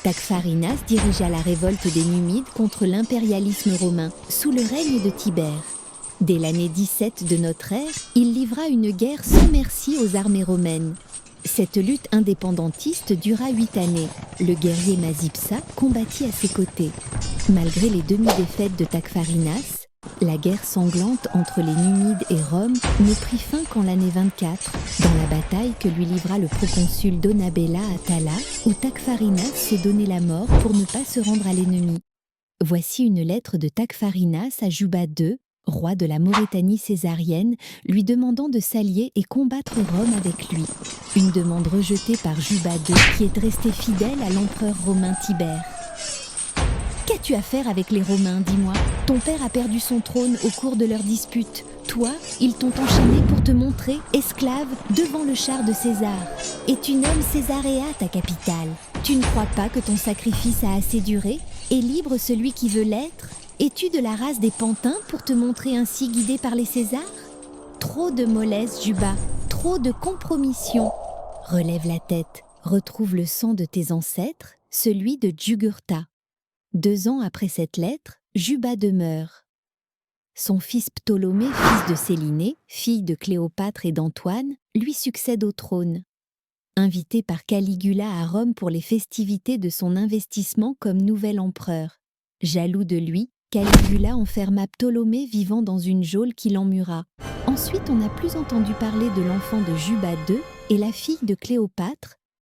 Tacfarinas dirigea la révolte des Numides contre l'impérialisme romain, sous le règne de Tibère. Dès l'année 17 de notre ère, il livra une guerre sans merci aux armées romaines. Cette lutte indépendantiste dura 8 années. Le guerrier Masipsa combattit à ses côtés. Malgré les demi-défaites de Tacfarinas, la guerre sanglante entre les Numides et Rome ne prit fin qu'en l'année 24, dans la bataille que lui livra le proconsul Donabella à Thala, où Tacfarinas s'est donné la mort pour ne pas se rendre à l'ennemi. Voici une lettre de Tacfarinas à Juba II, roi de la Maurétanie césarienne, lui demandant de s'allier et combattre Rome avec lui. Une demande rejetée par Juba II, qui est resté fidèle à l'empereur romain Tibère. Qu'as-tu à faire avec les Romains, dis-moi? Ton père a perdu son trône au cours de leur dispute. Toi, ils t'ont enchaîné pour te montrer, esclave, devant le char de César. Et tu nommes Césaréa ta capitale. Tu ne crois pas que ton sacrifice a assez duré? Et libre celui qui veut l'être? Es-tu de la race des pantins pour te montrer ainsi guidé par les Césars? Trop de mollesse, Juba, trop de compromission. Relève la tête, retrouve le sang de tes ancêtres, celui de Jugurtha. 2 ans après cette lettre, Juba demeure. Son fils Ptolémée, fils de Sélinée, fille de Cléopâtre et d'Antoine, lui succède au trône. Invité par Caligula à Rome pour les festivités de son investissement comme nouvel empereur. Jaloux de lui, Caligula enferma Ptolémée vivant dans une geôle qui l'emmura. Ensuite, on n'a plus entendu parler de l'enfant de Juba II et la fille de Cléopâtre,